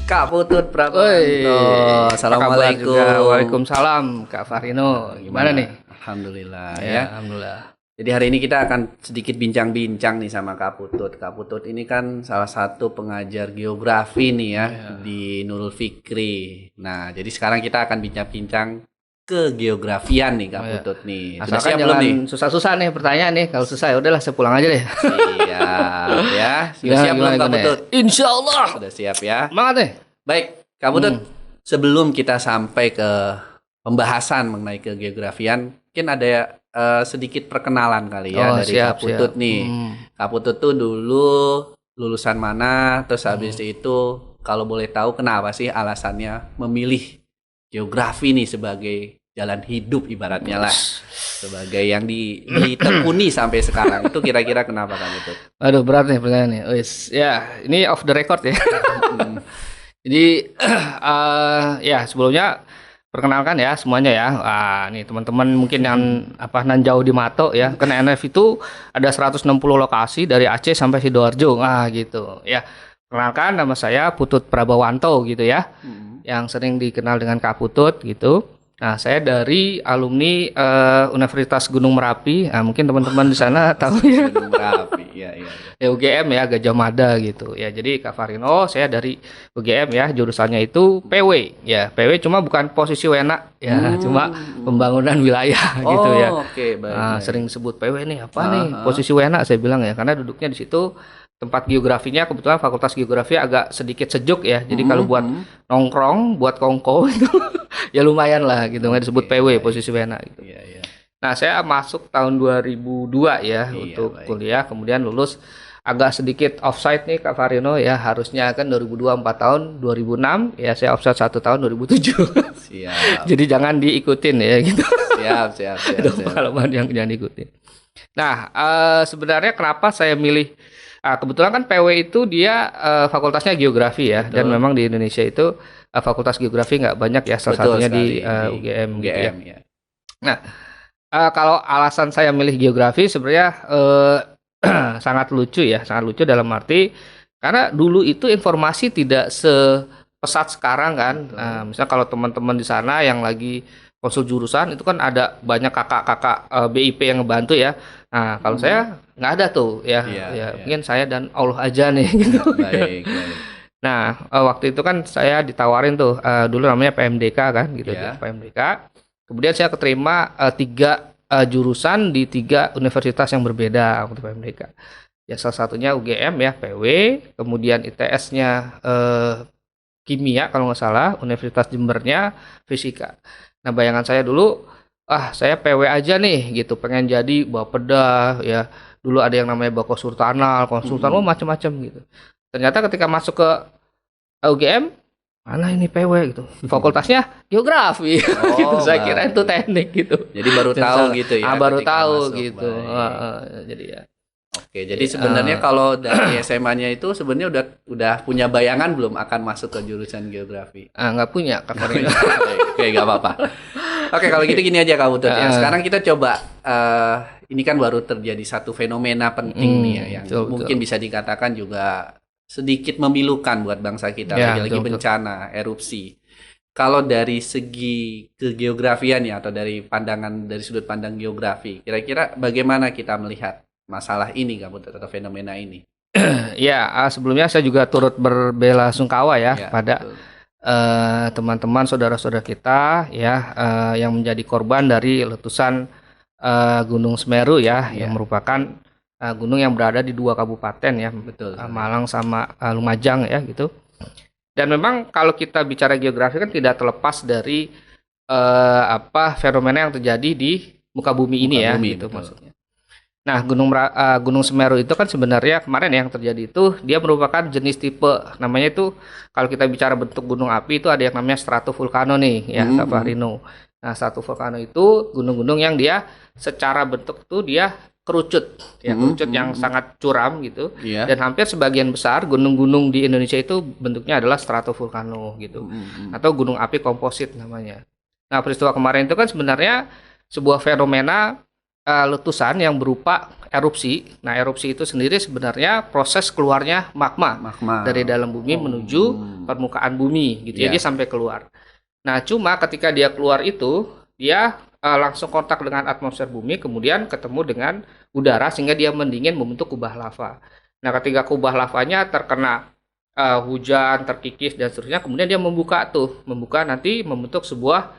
Kak Putut Woi, Prabanto. Assalamualaikum. Waalaikumsalam, Kak Farino. Gimana nih? Alhamdulillah Ya, ya. alhamdulillah. Jadi hari ini kita akan sedikit bincang-bincang nih sama Kak Putut. Kak Putut ini kan salah satu pengajar geografi nih ya, di Nurul Fikri. Nah, jadi sekarang kita akan bincang-bincang ke geografian nih Kak Putut nih. Sudah Asalkan siap belum jangan nih? susah-susah nih pertanyaan nih. Kalau susah ya udahlah saya pulang aja deh. Siap ya. Sudah siap belum Kak Putut? Insya Allah. Sudah siap ya. Semangat nih. Baik, Kak Putut, sebelum kita sampai ke pembahasan mengenai kegeografian, mungkin ada sedikit perkenalan kali ya dari Kak Putut nih. Kak Putut tuh dulu lulusan mana, terus habis itu kalau boleh tahu kenapa sih alasannya memilih geografi nih sebagai jalan hidup ibaratnya lah, sebagai yang ditekuni sampai sekarang, itu kira-kira kenapa Kak Putut? Aduh, berat nih pertanyaannya. Wis, ya ini off the record ya. Jadi ya sebelumnya perkenalkan ya semuanya ya. Nih teman-teman mungkin yang nan jauh di Mato ya. Kan NF itu ada 160 lokasi dari Aceh sampai Sidoarjo. Gitu. Ya. Perkenalkan, nama saya Putut Prabawanto gitu ya. Yang sering dikenal dengan Kak Putut gitu. Nah, saya dari alumni Universitas Gunung Merapi. Mungkin teman-teman di sana tahu ya. Gunung Merapi, ya. UGM ya, Gajah Mada gitu. Ya, jadi Kak Farino, saya dari UGM ya, jurusannya itu PW. Ya, PW cuma bukan posisi wena ya, cuma pembangunan wilayah gitu ya. Oke, baik. Sering disebut PW nih, apa nih posisi wena saya bilang ya, karena duduknya di situ. Tempat geografinya kebetulan Fakultas Geografi agak sedikit sejuk ya. Jadi kalau buat nongkrong, buat kongko itu ya lumayan lah gitu, nggak disebut PW posisi wena gitu. Iya. Nah, saya masuk tahun 2002 ya untuk kuliah, kemudian lulus agak sedikit offside nih Kak Farino ya, harusnya kan 2002 4 tahun, 2006 ya saya offside 1 tahun 2007. Siap. Jadi jangan diikutin ya gitu. Siap. Pengalaman yang jangan diikutin. Nah, sebenarnya kenapa saya milih kebetulan kan PW itu dia fakultasnya geografi ya. Betul. Dan memang di Indonesia itu fakultas geografi nggak banyak ya, salah satunya di UGM gitu ya. Nah, kalau alasan saya milih geografi sebenarnya sangat lucu dalam arti karena dulu itu informasi tidak sepesat sekarang kan. Misalnya kalau teman-teman di sana yang lagi konsul jurusan itu kan ada banyak kakak-kakak BIP yang ngebantu ya. Nah, kalau saya nggak ada tuh ya. Mungkin saya dan Allah aja nih gitu. Baik. Nah, waktu itu kan saya ditawarin tuh dulu namanya PMDK kan gitu ya, PMDK. Kemudian saya keterima 3 jurusan di 3 universitas yang berbeda waktu PMDK. Ya salah satunya UGM ya, PW, kemudian ITS-nya kimia kalau nggak salah, Universitas Jembernya fisika. Nah, bayangan saya dulu, saya PW aja nih gitu, pengen jadi Bapeda ya. Dulu ada yang namanya Bako Sultanal, konsultan, macam-macam gitu. Ternyata ketika masuk ke UGM, mana ini PW gitu. Fakultasnya geografi. Gitu. Saya kira itu teknik gitu. Jadi baru tahu gitu ya. Baru tahu gitu. Jadi ya. Oke, jadi sebenarnya kalau dari SMA-nya itu sebenarnya udah punya bayangan belum akan masuk ke jurusan geografi? Nggak punya. Oke, nggak apa-apa. Oke, kalau gitu gini aja Kak Putut ya. Sekarang kita coba, ini kan baru terjadi satu fenomena penting nih ya, yang mungkin bisa dikatakan juga sedikit memilukan buat bangsa kita, lagi bencana, erupsi. Kalau dari segi kegeografian ya, atau dari sudut pandang geografi, kira-kira bagaimana kita melihat masalah ini Kak Putut atau fenomena ini? Ya, sebelumnya saya juga turut berbelasungkawa ya pada teman-teman saudara-saudara kita ya yang menjadi korban dari letusan Gunung Semeru ya, yang merupakan gunung yang berada di 2 kabupaten ya, Malang sama Lumajang ya gitu. Dan memang kalau kita bicara geografi kan tidak terlepas dari fenomena yang terjadi di muka bumi ini ya, gitu maksudnya. Nah, Gunung Semeru itu kan sebenarnya kemarin yang terjadi itu dia merupakan jenis tipe, namanya itu kalau kita bicara bentuk gunung api itu ada yang namanya stratovulkano nih ya, Kak Farino. Nah, stratovulkano itu gunung-gunung yang dia secara bentuk itu dia kerucut yang sangat curam gitu. Dan hampir sebagian besar gunung-gunung di Indonesia itu bentuknya adalah stratovulkano gitu. Atau gunung api komposit namanya. Nah, peristiwa kemarin itu kan sebenarnya sebuah fenomena letusan yang berupa erupsi. Nah, erupsi itu sendiri sebenarnya proses keluarnya magma dari dalam bumi menuju permukaan bumi gitu ya, dia sampai keluar. Nah, cuma ketika dia keluar itu, dia langsung kontak dengan atmosfer bumi, kemudian ketemu dengan udara sehingga dia mendingin membentuk kubah lava. Nah, ketika kubah lavanya terkena hujan, terkikis dan seterusnya, kemudian dia membuka nanti membentuk sebuah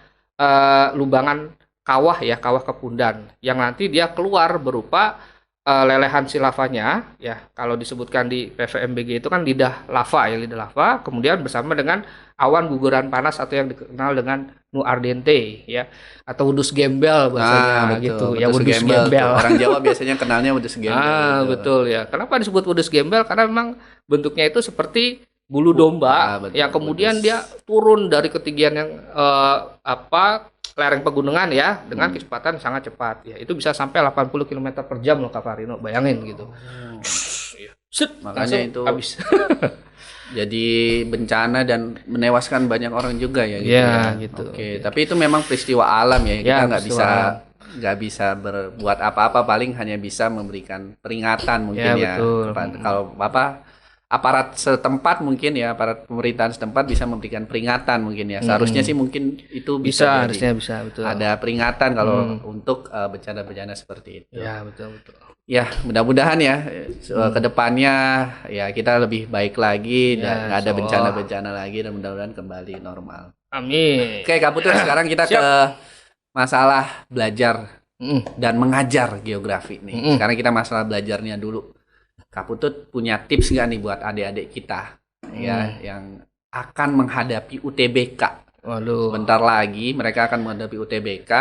lubangan kawah ya, kawah kepundan yang nanti dia keluar berupa lelehan si lavanya ya, kalau disebutkan di PVMBG itu kan lidah lava, kemudian bersama dengan awan guguran panas atau yang dikenal dengan nu ardente ya, atau wedus gembel bahasanya gitu ya, wedus gembel. Orang Jawa biasanya kenalnya wedus gembel. Betul ya. Kenapa disebut wedus gembel? Karena memang bentuknya itu seperti bulu domba yang kemudian dia turun dari ketinggian yang lereng pegunungan ya dengan kecepatan sangat cepat ya, itu bisa sampai 80 km per jam loh Kak Farino, bayangin gitu. Makanya itu habis. Jadi bencana dan menewaskan banyak orang juga ya gitu ya. Gitu. Oke, tapi itu memang peristiwa alam ya. Kita nggak bisa berbuat apa-apa, paling hanya bisa memberikan peringatan mungkin ya. Kalau aparat setempat mungkin ya, aparat pemerintahan setempat bisa memberikan peringatan mungkin ya. Seharusnya sih mungkin itu bisa harusnya bisa, betul. Ada peringatan kalau untuk bencana-bencana seperti itu. Ya, betul. Ya, mudah-mudahan ya ke depannya ya kita lebih baik lagi dan nggak ada bencana-bencana lagi dan mudah-mudahan kembali normal. Amin. Oke, Kak Putut, sekarang kita ke masalah belajar dan mengajar geografi nih. Sekarang kita masalah belajarnya dulu. Kak Putut punya tips nggak nih buat adik-adik kita ya yang akan menghadapi UTBK? Waduh. Bentar lagi mereka akan menghadapi UTBK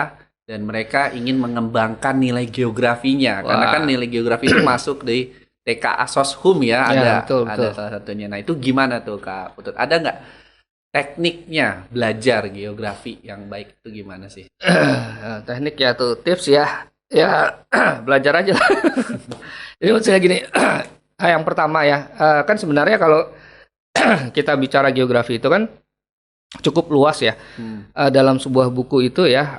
dan mereka ingin mengembangkan nilai geografinya. Karena kan nilai geografi itu masuk di TK Asoshum ya, betul. Salah satunya. Nah, itu gimana tuh Kak Putut? Ada nggak tekniknya belajar geografi yang baik itu gimana sih? Teknik ya tuh, tips ya. Ya belajar aja lah. Jadi maksudnya gini, yang pertama ya, kan sebenarnya kalau kita bicara geografi itu kan cukup luas ya. Dalam sebuah buku itu ya,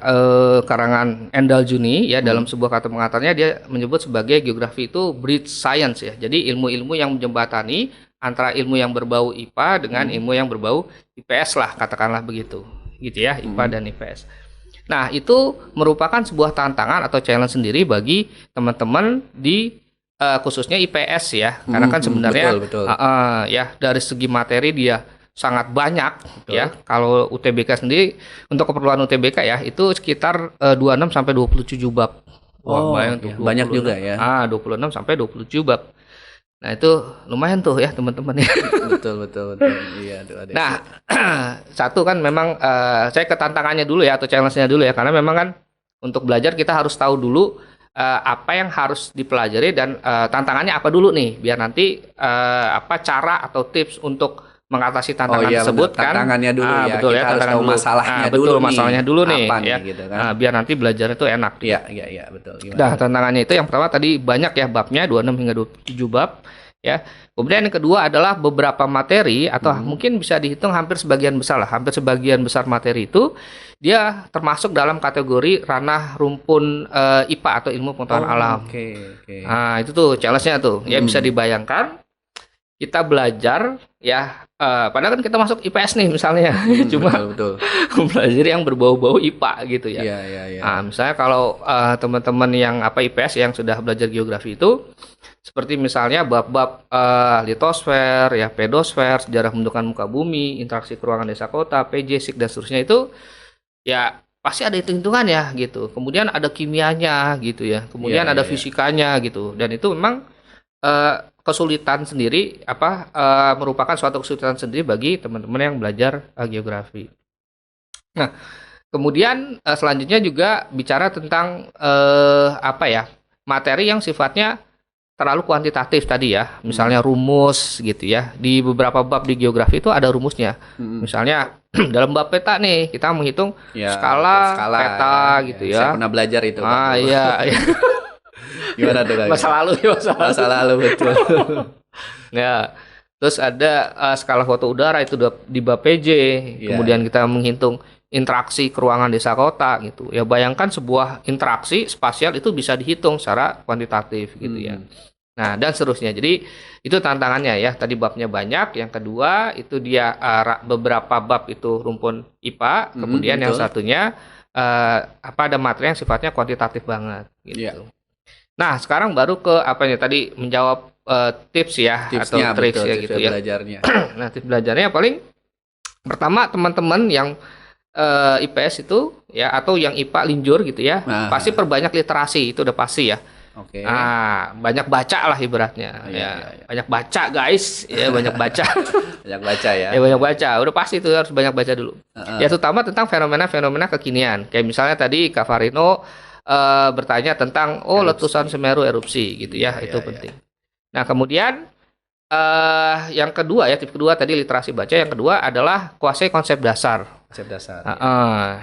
karangan Endal Juni ya, dalam sebuah kata pengantarnya dia menyebut sebagai geografi itu bridge science ya. Jadi ilmu-ilmu yang menjembatani antara ilmu yang berbau IPA dengan ilmu yang berbau IPS lah, katakanlah begitu. Gitu ya, IPA dan IPS. Nah, itu merupakan sebuah tantangan atau challenge sendiri bagi teman-teman di khususnya IPS ya. Karena kan sebenarnya betul. Ya dari segi materi dia sangat banyak ya. Kalau UTBK sendiri untuk keperluan UTBK ya itu sekitar 26 sampai 27 bab. Banyak juga ya. 26 sampai 27 bab. Nah, itu lumayan tuh ya teman-teman ya. Betul. Iya, Nah, satu kan memang saya ke tantangannya dulu ya, atau challenge-nya dulu ya, karena memang kan untuk belajar kita harus tahu dulu apa yang harus dipelajari dan tantangannya apa dulu nih, biar nanti cara atau tips untuk mengatasi tantangan tersebut kan. Tantangannya dulu ya. Betul ya, harus tahu masalahnya dulu. Betul, masalahnya dulu nih ya. Gitu kan. Biar nanti belajarnya itu enak. Iya, betul. Gimana? Nah, tantangannya itu yang pertama tadi banyak ya babnya, 26 hingga 27 bab ya. Kemudian yang kedua adalah beberapa materi atau mungkin bisa dihitung hampir sebagian besar materi itu dia termasuk dalam kategori ranah rumpun IPA atau ilmu pengetahuan alam. Oke. Nah, itu tuh challenge-nya tuh. Ya bisa dibayangkan kita belajar ya, padahal kan kita masuk IPS nih misalnya, cuma betul. belajar yang berbau-bau IPA gitu ya. Iya. Nah, misalnya kalau teman-teman yang IPS yang sudah belajar geografi itu, seperti misalnya bab-bab litosfer, ya pedosfer, sejarah pembentukan muka bumi, interaksi keruangan desa kota, PJ, SIK dan seterusnya itu, ya pasti ada hitung-hitungan ya gitu. Kemudian ada kimianya gitu ya. Kemudian ada fisikanya gitu. Dan itu memang kesulitan sendiri merupakan suatu kesulitan sendiri bagi teman-teman yang belajar geografi. Nah, kemudian selanjutnya juga bicara tentang materi yang sifatnya terlalu kuantitatif tadi ya. Misalnya rumus gitu ya. Di beberapa bab di geografi itu ada rumusnya. Misalnya dalam bab peta nih kita menghitung skala peta gitu ya. Saya pernah belajar itu. Iya. Gimana tuh? Masa lalu betul. Ya, terus ada skala foto udara itu di bab PJ. Kemudian kita menghitung interaksi ke ruangan desa kota gitu. Ya bayangkan sebuah interaksi spasial itu bisa dihitung secara kuantitatif gitu ya. Nah, dan seterusnya. Jadi itu tantangannya ya. Tadi babnya banyak. Yang kedua itu dia beberapa bab itu rumpun IPA. Kemudian yang satunya ada materi yang sifatnya kuantitatif banget gitu. Yeah. Nah, sekarang baru ke tadi menjawab tips ya, tipsnya, atau triks ya gitu ya. Belajarnya. Nah, tips belajarnya paling pertama teman-teman yang IPS itu ya atau yang IPA linjur gitu ya, pasti perbanyak literasi, itu udah pasti ya. Oke. Nah, banyak baca lah ibaratnya. Banyak baca guys, ya banyak baca. Banyak baca ya. Ya banyak baca, udah pasti itu harus banyak baca dulu. Ya terutama tentang fenomena-fenomena kekinian. Kayak misalnya tadi Kak Farino bertanya tentang letusan Semeru erupsi gitu ya, itu penting. Nah, kemudian yang kedua ya, tipe kedua tadi literasi baca, yang kedua adalah kuasai konsep dasar. Konsep dasar.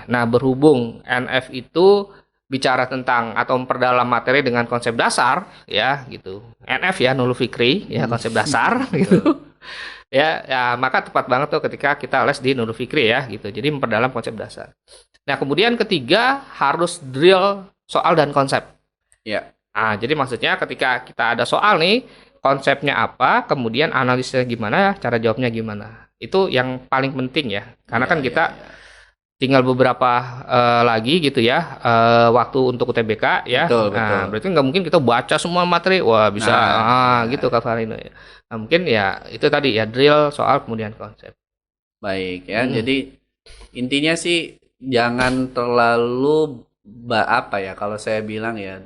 Nah, berhubung NF itu bicara tentang atau memperdalam materi dengan konsep dasar ya gitu. NF ya, Nurul Fikri ya, konsep dasar gitu. Ya, maka tepat banget tuh ketika kita les di Nurul Fikri ya gitu. Jadi memperdalam konsep dasar. Nah, kemudian ketiga harus drill soal dan konsep. Ya. Nah, jadi maksudnya ketika kita ada soal nih, konsepnya apa, kemudian analisisnya gimana, cara jawabnya gimana. Itu yang paling penting ya. Karena kan kita tinggal beberapa lagi gitu ya, waktu untuk UTBK ya. Betul. Berarti nggak mungkin kita baca semua materi, wah bisa gitu Kak Farino ya. Nah, mungkin ya itu tadi ya, drill soal kemudian konsep. Baik ya, jadi intinya sih jangan terlalu kalau saya bilang ya,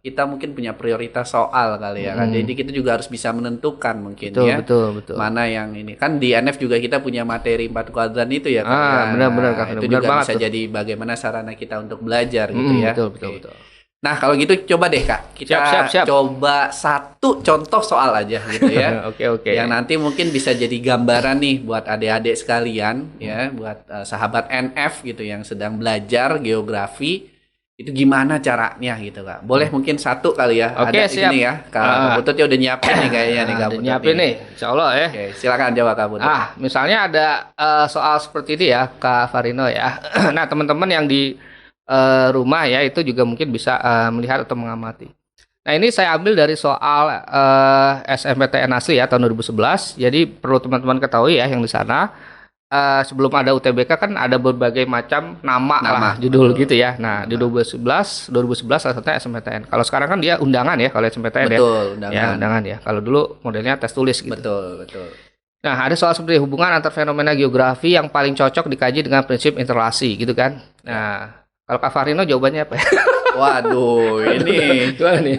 kita mungkin punya prioritas soal kali ya kan. Jadi kita juga harus bisa menentukan mungkin betul. Mana yang ini. Kan di NF juga kita punya materi 4 kuadran itu ya kan. Benar. Itu juga bisa jadi bagaimana sarana kita untuk belajar gitu ya. Betul. Nah, kalau gitu coba deh Kak, kita siap. Coba satu contoh soal aja gitu ya. Oke. Yang nanti mungkin bisa jadi gambaran nih buat adik-adik sekalian ya, buat sahabat NF gitu yang sedang belajar geografi, itu gimana caranya gitu Kak. Boleh mungkin satu kali ya. Oke, siap. Ini ya. Kak Putut ya udah nyiapin nih kayaknya nih Kak Putut. Nyiapin nih, insyaallah ya. Oke, silakan jawab Kak Putut. Misalnya ada soal seperti ini ya Kak Farino ya. Nah, teman-teman yang di rumah ya itu juga mungkin bisa melihat atau mengamati. Nah, ini saya ambil dari soal SNMPTN asli ya tahun 2011. Jadi perlu teman-teman ketahui ya yang di sana sebelum ada UTBK kan ada berbagai macam nama lah judul gitu ya. Nah, di 2011 salah satunya SNMPTN. Kalau sekarang kan dia undangan ya kalau SNMPTN ya. Undangan. Ya, undangan ya. Kalau dulu modelnya tes tulis gitu. Betul. Nah, ada soal seperti hubungan antar fenomena geografi yang paling cocok dikaji dengan prinsip interrelasi gitu kan. Nah, kalau Kak Farino jawabannya apa? Waduh, ini gimana nih?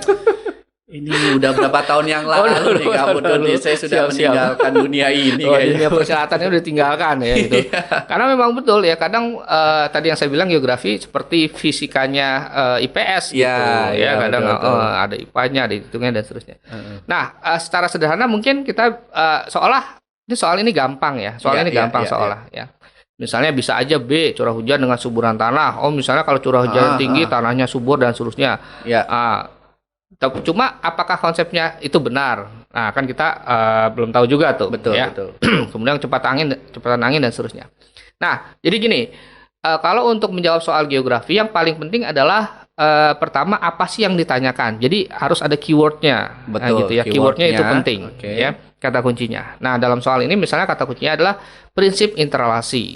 Ini udah berapa tahun yang lalu nih Kak Putut. Saya sudah meninggalkan dunia ini. Dunia perselatannya udah ditinggalkan ya gitu. Karena memang betul ya, kadang tadi yang saya bilang geografi seperti fisikanya IPS gitu. Ya kadang betul. Ada IPA-nya, ada hitungnya dan seterusnya. Nah, secara sederhana mungkin kita soal ini gampang ya. Ini gampang ya. Misalnya bisa aja B, curah hujan dengan suburan tanah. Misalnya kalau curah hujan tinggi, tanahnya subur dan seterusnya. Cuma apakah konsepnya itu benar? Nah, kan kita belum tahu juga tuh. Betul. Kemudian kecepatan angin dan seterusnya. Nah, jadi gini, kalau untuk menjawab soal geografi, yang paling penting adalah pertama apa sih yang ditanyakan. Jadi harus ada keywordnya. Betul. Gitu ya. Keywordnya itu penting. Ya. Kata kuncinya. Nah, dalam soal ini misalnya kata kuncinya adalah prinsip interrelasi.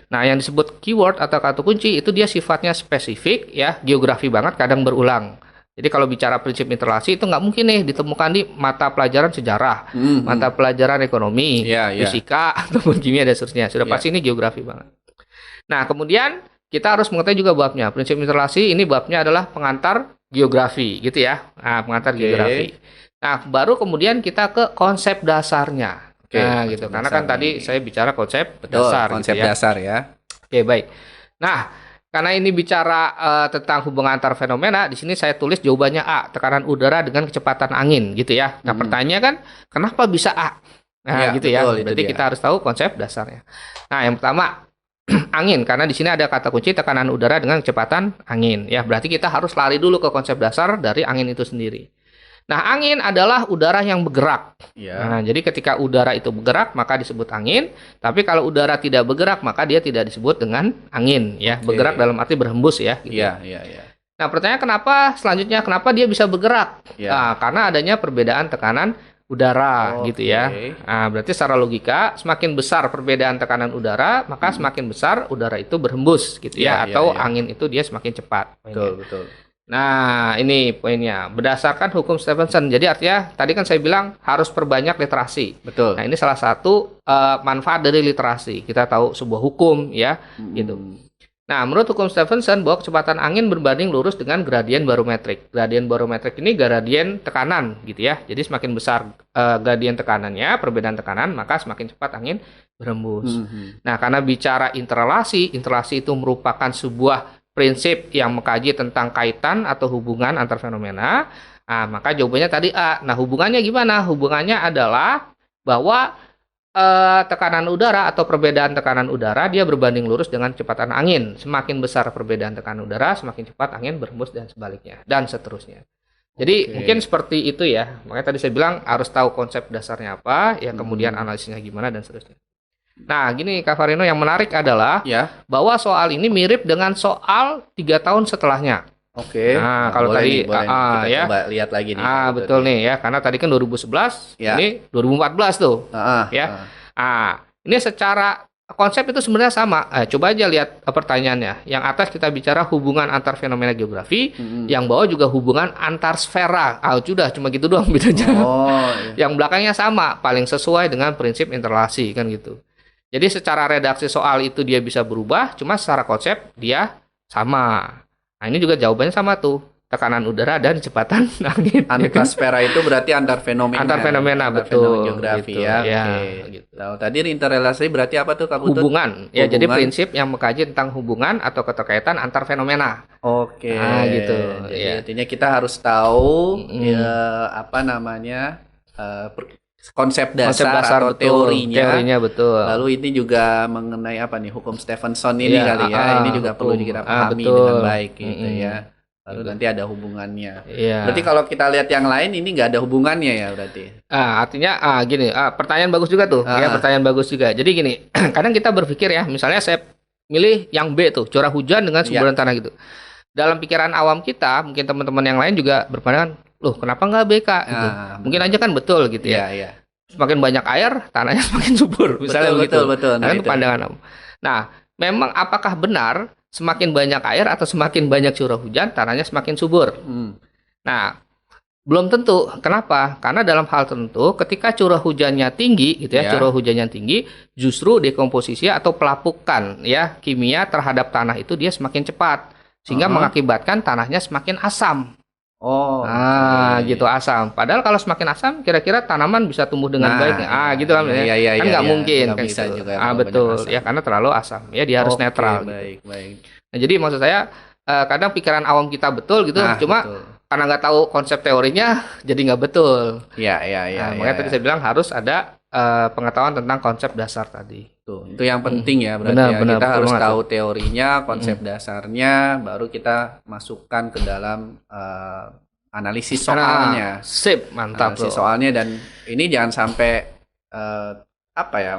Nah, yang disebut keyword atau kata kunci itu dia sifatnya spesifik ya, geografi banget, kadang berulang. Jadi kalau bicara prinsip interrelasi itu nggak mungkin nih ditemukan di mata pelajaran sejarah, mata pelajaran ekonomi, fisika, ataupun kimia dan seterusnya. Sudah pasti ini geografi banget. Nah, kemudian kita harus mengetahui juga babnya. Prinsip interrelasi ini babnya adalah pengantar geografi gitu ya. Nah, pengantar geografi. Nah, baru kemudian kita ke konsep dasarnya. Nah, gitu. Karena kan tadi saya bicara konsep dasar. Konsep gitu ya. Dasar ya. Oke, baik. Nah, karena ini bicara tentang hubungan antar fenomena, di sini saya tulis jawabannya A, tekanan udara dengan kecepatan angin, gitu ya. Nah, pertanyaannya kan, kenapa bisa A? Nah, gitu ya. Berarti kita harus tahu konsep dasarnya. Nah, yang pertama angin, karena di sini ada kata kunci tekanan udara dengan kecepatan angin. Ya, berarti kita harus lari dulu ke konsep dasar dari angin itu sendiri. Nah, angin adalah udara yang bergerak. Ya. Nah, jadi ketika udara itu bergerak, maka disebut angin. Tapi kalau udara tidak bergerak, maka dia tidak disebut dengan angin. Ya, bergerak dalam arti berhembus ya. Gitu. Iya, iya, iya. Nah, pertanyaan kenapa dia bisa bergerak? Ya. Nah, karena adanya perbedaan tekanan udara, gitu ya. Nah, berarti secara logika, semakin besar perbedaan tekanan udara, maka semakin besar udara itu berhembus, gitu ya. Atau angin itu dia semakin cepat. Betul, betul. Nah, ini poinnya. Berdasarkan hukum Stephenson. Jadi artinya, tadi kan saya bilang harus perbanyak literasi. Betul. Nah, ini salah satu manfaat dari literasi. Kita tahu sebuah hukum, ya, gitu. Nah, menurut hukum Stephenson, bahwa kecepatan angin berbanding lurus dengan gradien barometrik. Gradien barometrik ini gradien tekanan, gitu ya. Jadi semakin besar gradien tekanannya, perbedaan tekanan, maka semakin cepat angin berhembus. Nah, karena bicara interrelasi itu merupakan sebuah prinsip yang mengkaji tentang kaitan atau hubungan antar fenomena. Nah, maka jawabannya tadi A. Nah, hubungannya gimana? Hubungannya adalah bahwa tekanan udara atau perbedaan tekanan udara dia berbanding lurus dengan kecepatan angin. Semakin besar perbedaan tekanan udara, semakin cepat angin berhembus dan sebaliknya, dan seterusnya. Jadi mungkin seperti itu ya. Makanya tadi saya bilang harus tahu konsep dasarnya apa, ya kemudian analisisnya gimana dan seterusnya. Nah, gini Kak Farino, yang menarik adalah bahwa soal ini mirip dengan soal 3 tahun setelahnya. Oke. Nah, kalau tadi kita coba lihat lagi nih. Betul nih ya, karena tadi kan 2011, ini 2014 tuh. Ya. Ini secara konsep itu sebenarnya sama. Coba aja lihat pertanyaannya. Yang atas kita bicara hubungan antar fenomena geografi, yang bawah juga hubungan antar sfera. Sudah cuma gitu doang bedanya. Yang belakangnya sama, paling sesuai dengan prinsip interrelasi kan gitu. Jadi secara redaksi soal itu dia bisa berubah, cuma secara konsep dia sama. Nah, ini juga jawabannya sama tuh. Tekanan udara dan kecepatan angin. Antar sfera itu berarti antar fenomena. Antar fenomena, betul. Fenomena geografi gitu, ya. Gitu. Nah, tadi interrelasi berarti apa tuh Kak Putut? Hubungan. Ya, jadi prinsip yang mengkaji tentang hubungan atau keterkaitan antar fenomena. Oke. Nah, gitu. Jadi artinya kita harus tahu konsep dasar atau betul, teorinya betul. Lalu ini juga mengenai apa nih hukum Stephenson ini kali ya. Ini juga perlu kita pahami dengan baik gitu ya. Lalu nanti ada hubungannya. Berarti kalau kita lihat yang lain ini nggak ada hubungannya ya berarti. Artinya gini, pertanyaan bagus juga tuh. Ya, pertanyaan bagus juga. Jadi gini, kadang kita berpikir ya, misalnya saya milih yang B tuh, curah hujan dengan semburan tanah gitu. Dalam pikiran awam kita, mungkin teman-teman yang lain juga berpandangan, loh kenapa nggak BK gitu. Mungkin aja kan betul gitu ya. Semakin banyak air, tanahnya semakin subur. Misalnya begitu. Betul. Nah, itu pandangan. Nah, memang apakah benar semakin banyak air atau semakin banyak curah hujan, tanahnya semakin subur? Nah, belum tentu. Kenapa? Karena dalam hal tertentu, ketika curah hujannya tinggi, gitu ya, curah hujannya tinggi, justru dekomposisi atau pelapukan ya kimia terhadap tanah itu dia semakin cepat, sehingga mengakibatkan tanahnya semakin asam. Gitu asam. Padahal kalau semakin asam, kira-kira tanaman bisa tumbuh dengan baik. Gitu kan? Kan nggak mungkin kan bisa gitu. Juga betul. Ya karena terlalu asam. Ya dia harus netral. Baik. Nah, jadi maksud saya kadang pikiran awam kita betul gitu, cuma karena nggak tahu konsep teorinya, jadi nggak betul. Makanya tadi saya bilang harus ada pengetahuan tentang konsep dasar tadi. Itu yang penting ya berarti kita harus tahu teorinya, konsep dasarnya, baru kita masukkan ke dalam analisis soalnya. Sip, mantap. Analisis soalnya, dan ini jangan sampai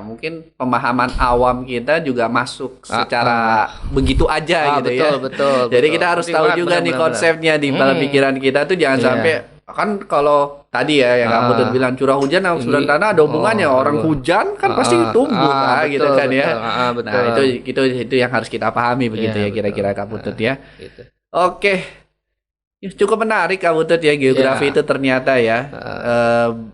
mungkin pemahaman awam kita juga masuk secara begitu aja gitu ya. Betul. Jadi kita harus tahu juga nih konsepnya di dalam pikiran kita tuh, jangan sampai kan kalau tadi ya yang Kak Putut bilang curah hujan sama kesuburan tanah ada hubungannya. Orang hujan kan pasti tumbuh gitu kan ya. Nah, itu yang harus kita pahami begitu ya kira-kira Kak Putut ya. Oke. Cukup menarik Kak Putut ya, geografi itu ternyata ya.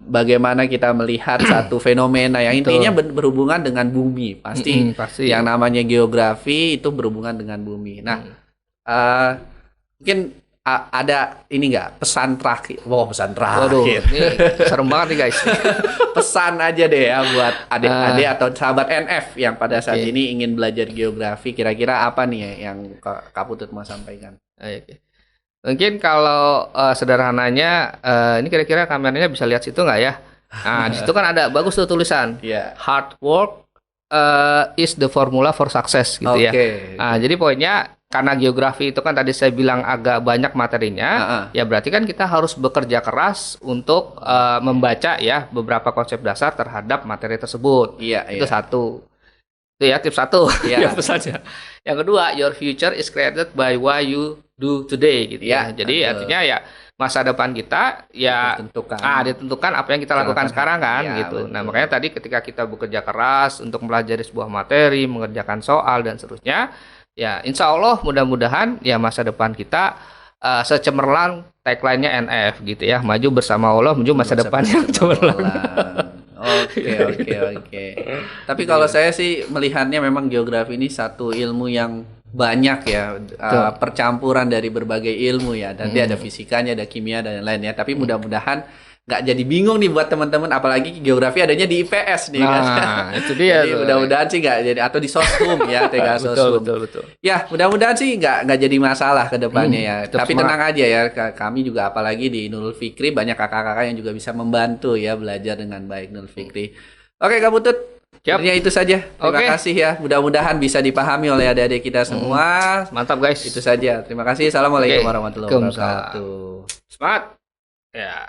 Bagaimana kita melihat satu fenomena yang intinya berhubungan dengan bumi. Pasti yang namanya geografi itu berhubungan dengan bumi. Nah, mungkin ada ini nggak pesan terakhir? Pesan terakhir. Waduh, ini serem banget nih guys. Pesan aja deh ya buat adik-adik atau sahabat NF yang pada saat ini ingin belajar geografi. Kira-kira apa nih yang Kak Putut mau sampaikan? Mungkin kalau sederhananya, ini kira-kira kameranya bisa lihat situ nggak ya? Nah, di situ kan ada bagus tuh tulisan. Hard work is the formula for success gitu ya. Nah, jadi poinnya karena geografi itu kan tadi saya bilang agak banyak materinya, ya berarti kan kita harus bekerja keras untuk membaca ya beberapa konsep dasar terhadap materi tersebut. Itu satu. Itu ya tips satu. Tips saja. Yang kedua, your future is created by what you do today gitu ya. Jadi artinya ya masa depan kita ya ditentukan apa yang kita lakukan sekarang kan gitu. Betul. Nah, makanya tadi ketika kita bekerja keras untuk mempelajari sebuah materi, mengerjakan soal dan seterusnya, ya insya Allah mudah-mudahan ya masa depan kita secemerlang tagline-nya NF gitu ya. Maju bersama Allah, menuju masa depan yang cemerlang. Oke. Tapi kalau saya sih melihatnya memang geografi ini satu ilmu yang banyak ya, percampuran dari berbagai ilmu ya. Dan dia ada fisikanya, ada kimia dan lain-lain ya. Tapi mudah-mudahan nggak jadi bingung nih buat teman-teman, apalagi geografi adanya di IPS nih kan. Itu dia. Jadi mudah-mudahan sih nggak jadi, atau di Soshum ya, betul. Ya mudah-mudahan sih nggak jadi masalah ke depannya ya. Tapi tenang aja ya, kami juga apalagi di Nurul Fikri banyak kakak-kakak yang juga bisa membantu ya belajar dengan baik Nurul Fikri. Oke Kak Putut, akhirnya itu saja. Terima kasih ya. Mudah-mudahan bisa dipahami oleh adik-adik kita semua. Mantap guys. Itu saja. Terima kasih. Assalamualaikum warahmatullahi wabarakatuh. Semangat. Ya.